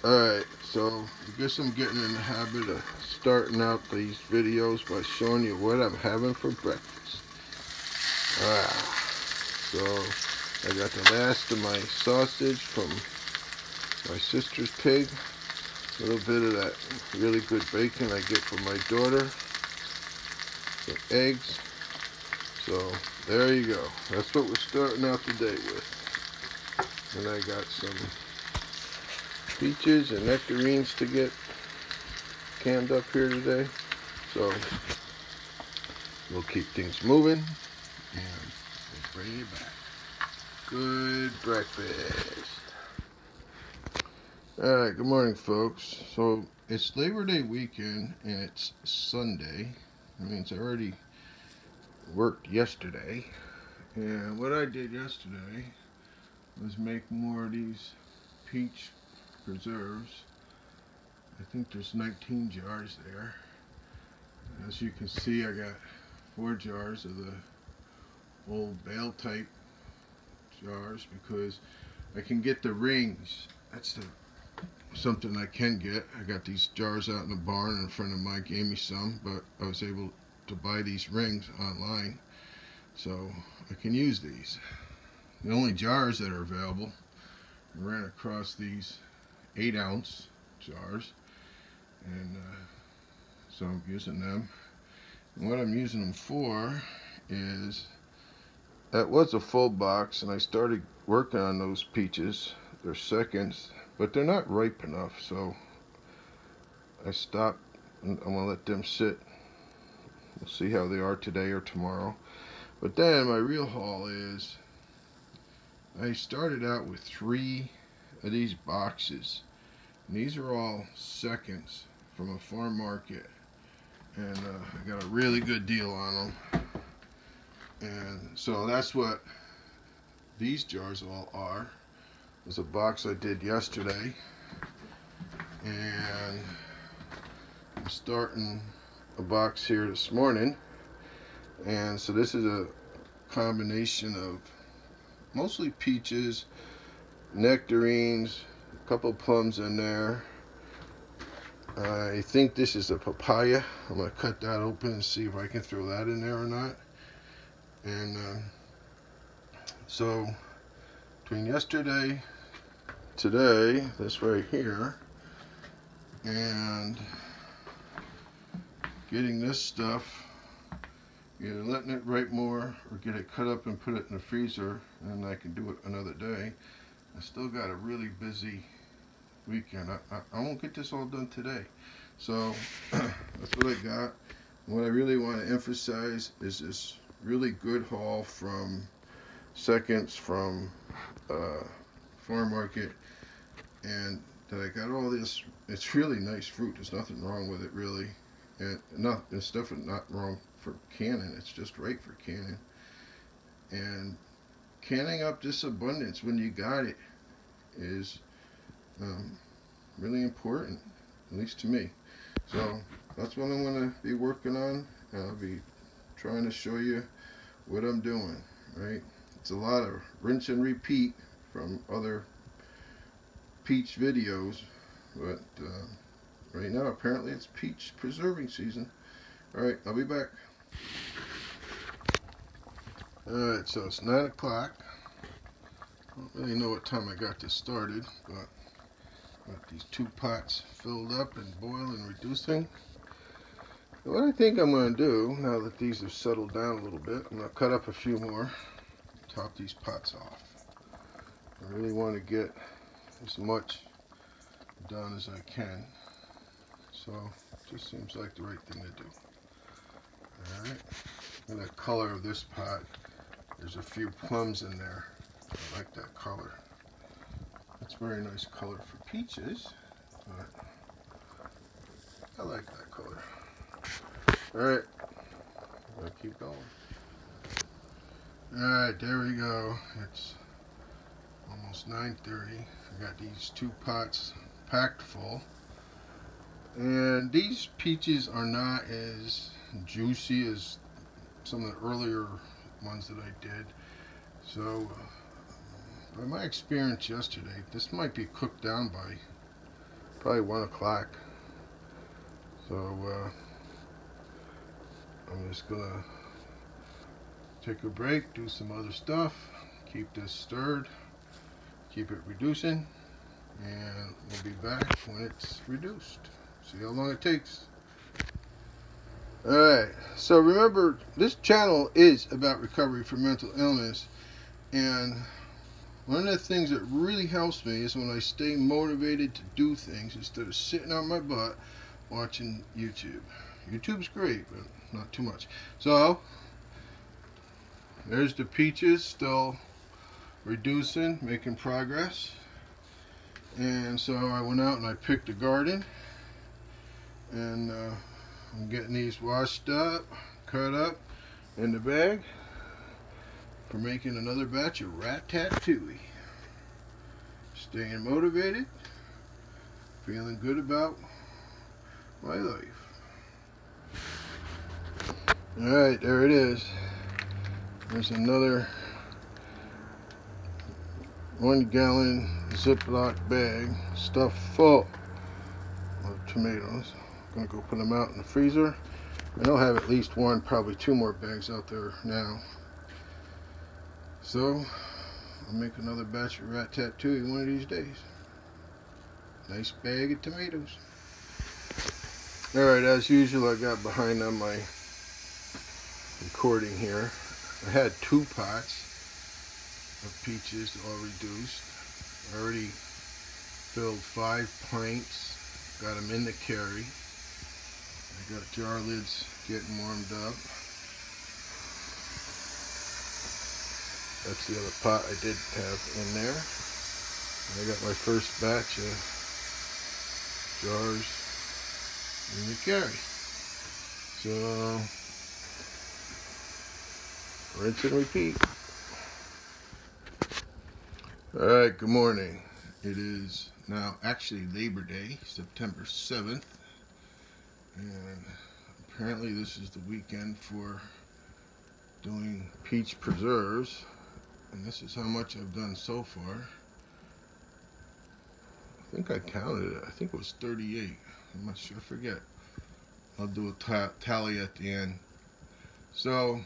Alright, so I guess I'm getting in the habit of starting out these videos by showing you what I'm having for breakfast. So I got the last of my sausage from my sister's pig. A little bit of that really good bacon I get from my daughter. Some eggs. So there you go. That's what we're starting out the day with. And I got some peaches and nectarines to get canned up here today. So we'll keep things moving and we'll bring you back. Good breakfast. Alright, good morning folks. So it's Labor Day weekend and it's Sunday. That means I already worked yesterday. And what I did yesterday was make more of these peach preserves. I think there's 19 jars there. As you can see, I got 4 jars of the old bale type jars because I can get the rings. That's something I can get. I got these jars out in the barn and a friend of mine gave me some, but I was able to buy these rings online, so I can use these. The only jars that are available, I ran across these 8-ounce jars, and so I'm using them. And what I'm using them for is, that was a full box and I started working on those peaches. They're seconds, but they're not ripe enough, so I stopped and I'm gonna let them sit. We'll see how they are today or tomorrow. But then my real haul is, I started out with 3 of these boxes. And these are all seconds from a farm market. And I got a really good deal on them. And so that's what these jars all are. There's a box I did yesterday. And I'm starting a box here this morning. And so this is a combination of mostly peaches, nectarines, a couple plums in there. I think this is a papaya. I'm going to cut that open and see if I can throw that in there or not. And so between yesterday, today, this right here, and getting this stuff, either letting it ripe more or get it cut up and put it in the freezer and I can do it another day. I still got a really busy weekend. I won't get this all done today. So that's what I got. And what I really want to emphasize is this really good haul from seconds from farm market, and that I got all this. It's really nice fruit. There's nothing wrong with it really, and it's definitely not wrong for canning. It's just right for canning. And canning up this abundance when you got it is really important, at least to me. So that's what I'm going to be working on. I'll be trying to show you what I'm doing, right? It's a lot of rinse and repeat from other peach videos, but right now apparently it's peach preserving season. Alright, I'll be back. Alright, so it's 9 o'clock. I don't really know what time I got this started, but got these 2 pots filled up and boiling, reducing. And what I think I'm going to do, now that these have settled down a little bit, I'm going to cut up a few more, top these pots off. I really want to get as much done as I can. So it just seems like the right thing to do. Alright, and the color of this pot, there's a few plums in there. I like that color. That's a very nice color for peaches, but I like that color. Alright, I'm gonna keep going. Alright, there we go. It's almost 9:30. I got these 2 pots packed full. And these peaches are not as juicy as some of the earlier ones that I did. So by my experience yesterday, this might be cooked down by probably 1 o'clock. So I'm just gonna take a break, do some other stuff, keep this stirred, keep it reducing, and we'll be back when it's reduced. See how long it takes. Alright, so remember, this channel is about recovery from mental illness, and one of the things that really helps me is when I stay motivated to do things instead of sitting on my butt watching YouTube. YouTube's great, but not too much. So, there's the peaches still reducing, making progress. And so I went out and I picked a garden, and I'm getting these washed up, cut up in the bag for making another batch of Ratatouille. Staying motivated, feeling good about my life. Alright, there it is. There's another 1 gallon Ziploc bag stuffed full of tomatoes. I'm gonna go put them out in the freezer. And I'll have at least 1, probably 2 more bags out there now. So I'll make another batch of Ratatouille one of these days. Nice bag of tomatoes. Alright, as usual, I got behind on my recording here. I had 2 pots of peaches all reduced. I already filled 5 pints, got them in the Carey. I got jar lids getting warmed up. That's the other pot I did have in there. And I got my first batch of jars in the Carey. So, rinse and repeat. Alright, good morning. It is now actually Labor Day, September 7th. And apparently this is the weekend for doing peach preserves. And this is how much I've done so far. I think I counted it. I think it was 38. I'm not sure. I forget. I'll do a tally at the end. So,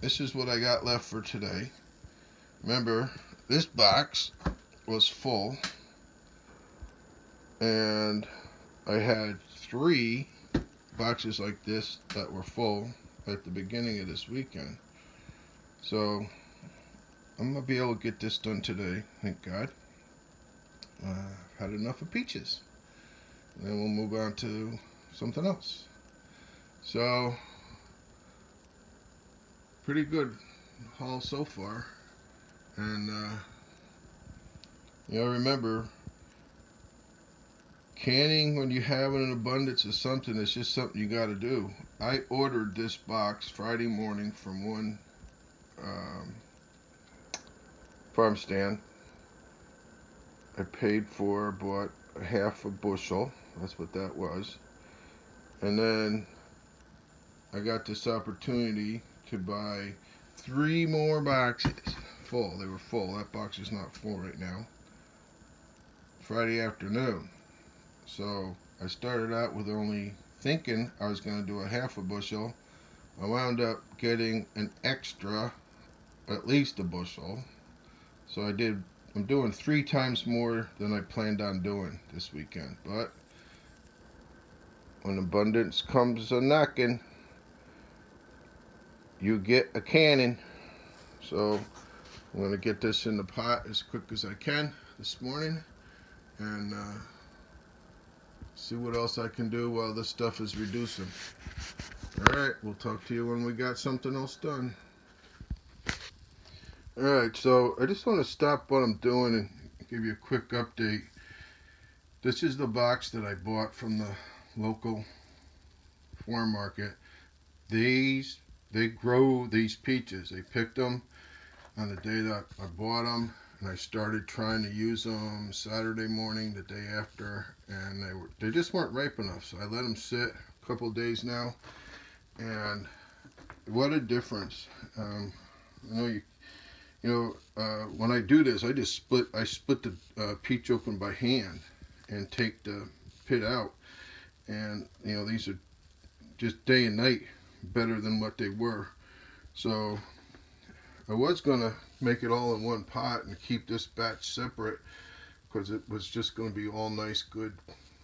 this is what I got left for today. Remember, this box was full. And I had 3 boxes like this that were full at the beginning of this weekend. So, I'm going to be able to get this done today, thank God. Had enough of peaches. And then we'll move on to something else. So, pretty good haul so far. And, you know, remember, canning when you have an abundance of something, it's just something you got to do. I ordered this box Friday morning from one farm stand. I paid for, bought a half a bushel. That's what that was. And then I got this opportunity to buy 3 more boxes full. They were full. That box is not full right now. Friday afternoon. So I started out with only thinking I was going to do a half a bushel. I wound up getting an extra, at least a bushel. So I'm doing 3 times more than I planned on doing this weekend. But when abundance comes a knocking, you get a cannon. So I'm going to get this in the pot as quick as I can this morning. And see what else I can do while this stuff is reducing. Alright, we'll talk to you when we got something else done. Alright, so I just want to stop what I'm doing and give you a quick update. This is the box that I bought from the local farm market. They grow these peaches. They picked them on the day that I bought them, and I started trying to use them Saturday morning, the day after, and they just weren't ripe enough. So I let them sit a couple of days now, and what a difference! When I do this, I split the peach open by hand, and take the pit out. And you know, these are just day and night better than what they were. So I was gonna make it all in one pot and keep this batch separate, because it was just going to be all nice, good,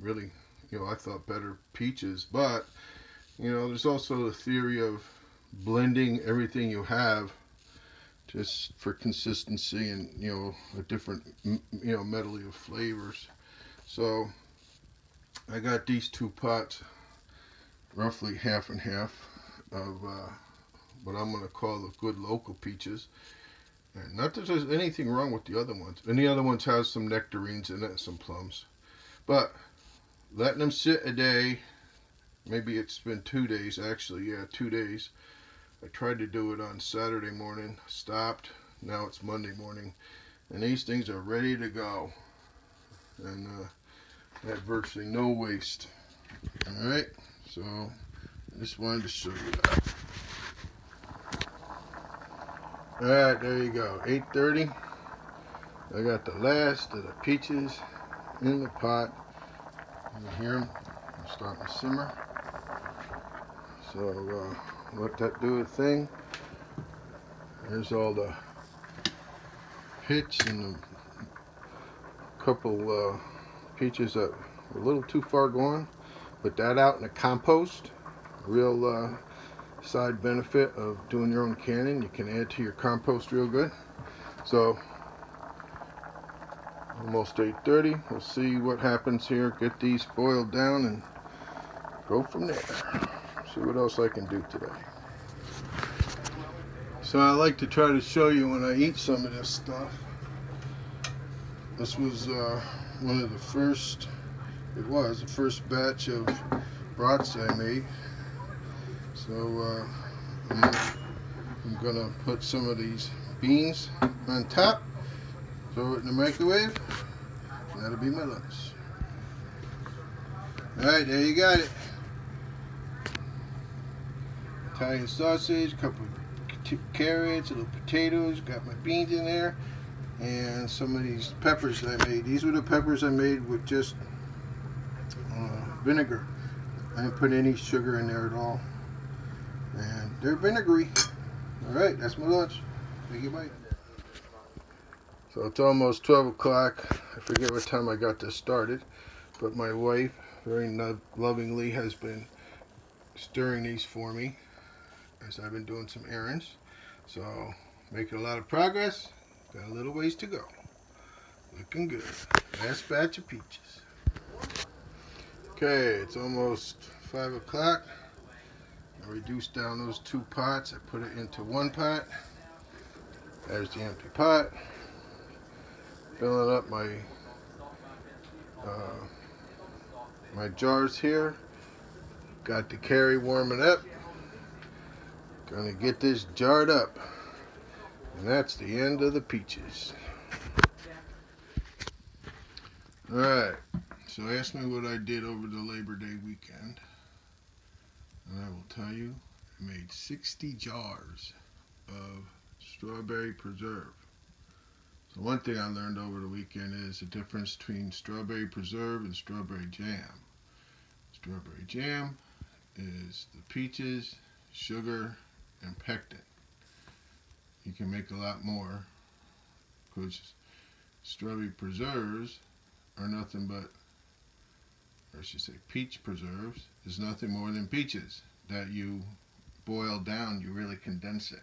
really, you know, I thought better peaches. But you know, there's also the theory of blending everything you have just for consistency and, you know, a different, you know, medley of flavors. So I got these two pots, roughly half and half of what I'm going to call the good local peaches. And not that there's anything wrong with the other ones. And the other ones have some nectarines in it and some plums. But letting them sit a day, maybe it's been 2 days actually, yeah, 2 days. I tried to do it on Saturday morning, stopped, now it's Monday morning, and these things are ready to go. And I had virtually no waste. Alright, so I just wanted to show you that. Alright, there you go, 8:30. I got the last of the peaches in the pot. You hear them? I'm starting to simmer. So let that do a thing. There's all the pits and a couple peaches that were a little too far gone. Put that out in the compost. Real side benefit of doing your own canning. You can add to your compost real good. So almost 8:30. We'll see what happens here. Get these boiled down and go from there. See what else I can do today. So I like to try to show you when I eat some of this stuff. This was one of the first, it was the first batch of brats I made. So I'm gonna put some of these beans on top, throw it in the microwave, and that'll be my lunch. Alright, there you got it. Italian sausage, a couple of carrots, a little potatoes, got my beans in there, and some of these peppers that I made. These were the peppers I made with just vinegar. I didn't put any sugar in there at all. And they're vinegary. Alright, that's my lunch. Take a bite. So it's almost 12 o'clock. I forget what time I got this started, but my wife very lovingly has been stirring these for me as I've been doing some errands. So making a lot of progress. Got a little ways to go. Looking good. Last batch of peaches. Okay, it's almost 5 o'clock. I reduced down those 2 pots. I put it into 1 pot. There's the empty pot. Filling up my my jars here. Got the Carey warming up. Gonna get this jarred up. And that's the end of the peaches. Alright, so ask me what I did over the Labor Day weekend. And I will tell you, I made 60 jars of strawberry preserve. So one thing I learned over the weekend is the difference between strawberry preserve and strawberry jam. Strawberry jam is the peaches, sugar, and pectin. You can make a lot more, because strawberry preserves are nothing but, or I should say peach preserves, is nothing more than peaches that you boil down, you really condense it.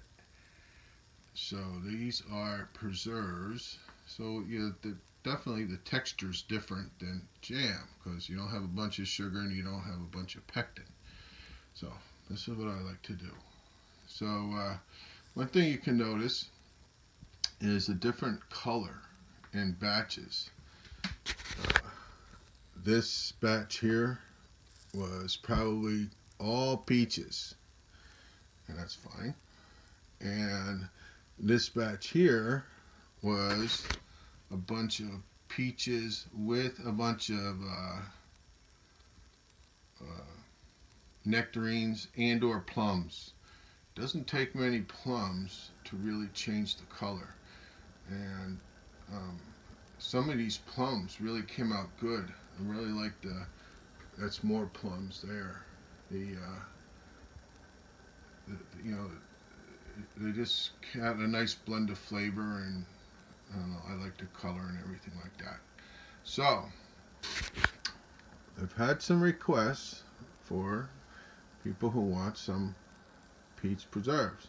So these are preserves. So definitely the texture is different than jam, because you don't have a bunch of sugar and you don't have a bunch of pectin. So this is what I like to do. So one thing you can notice is a different color in batches. This batch here was probably all peaches, and that's fine. And this batch here was a bunch of peaches with a bunch of nectarines and or plums. Doesn't take many plums to really change the color, and some of these plums really came out good. I really like that's more plums there. The, you know, they just had a nice blend of flavor, and I don't know, I like the color and everything like that. So, I've had some requests for people who want some peach preserves.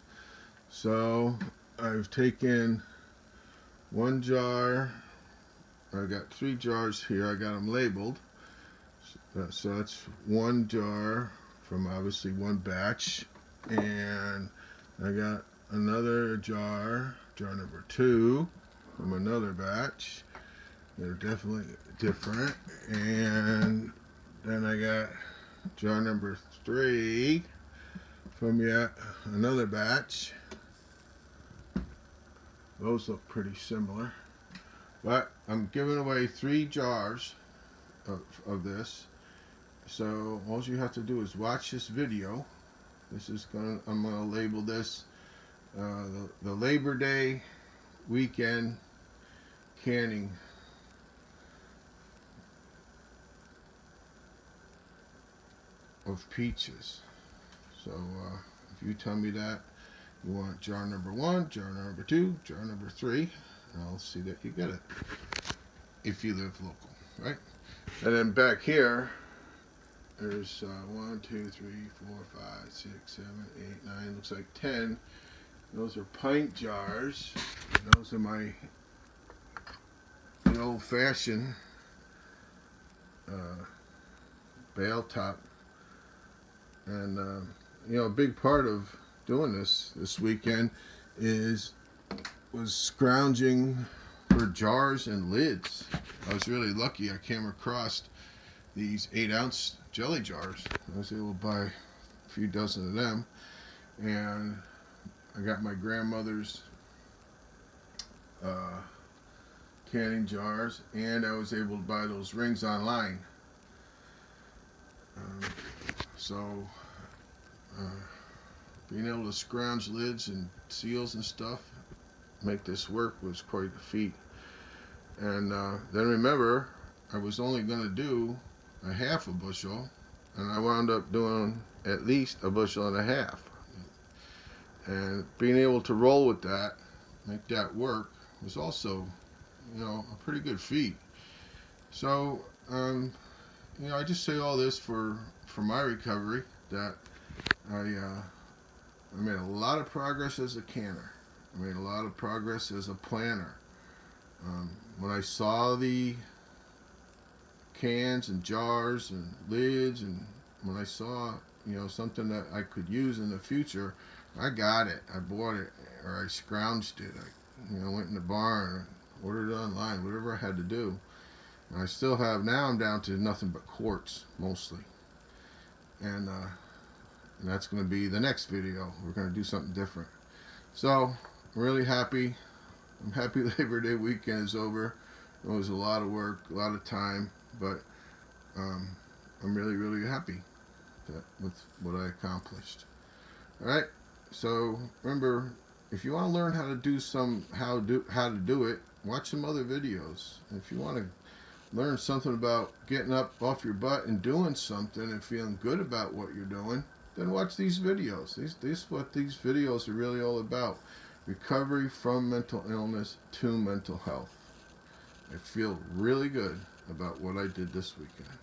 So, I've taken one jar. I got 3 jars here. I got them labeled. So that's one jar from obviously one batch. And I got another jar number 2 from another batch. They're definitely different. And then I got jar number 3 from yet another batch. Those look pretty similar. But I'm giving away 3 jars of this. So all you have to do is watch this video. I'm gonna label this the Labor Day weekend canning of peaches. So if you tell me that you want jar number 1, jar number 2, jar number 3, I'll see that you get it if you live local, right? And then back here, there's 1, 2, 3, 4, 5, 6, 7, 8, 9, looks like 10. Those are pint jars. And those are the old-fashioned bale top. And you know, a big part of doing this weekend was scrounging for jars and lids. I was really lucky. I came across these 8-ounce jelly jars. I was able to buy a few dozen of them, and I got my grandmother's canning jars, and I was able to buy those rings online. So being able to scrounge lids and seals and stuff, make this work, was quite a feat. And then remember, I was only going to do a half a bushel, and I wound up doing at least a bushel and a half. And being able to roll with that, make that work, was also, you know, a pretty good feat. So, you know, I just say all this for my recovery, that I made a lot of progress as a canner. I made a lot of progress as a planner. When I saw the cans and jars and lids, and when I saw, you know, something that I could use in the future, I got it. I bought it, or I scrounged it. I, you know, went in the barn, ordered it online, whatever I had to do. And I still have, now I'm down to nothing but quartz, mostly. And that's going to be the next video. We're going to do something different. So, I'm really happy. I'm happy Labor Day weekend is over. It was a lot of work, a lot of time, but I'm really, really happy with what I accomplished. Alright, so remember, if you want to learn how to do how to do it, watch some other videos. If you want to learn something about getting up off your butt and doing something and feeling good about what you're doing, then watch these videos. This is what these videos are really all about. Recovery from mental illness to mental health. I feel really good about what I did this weekend.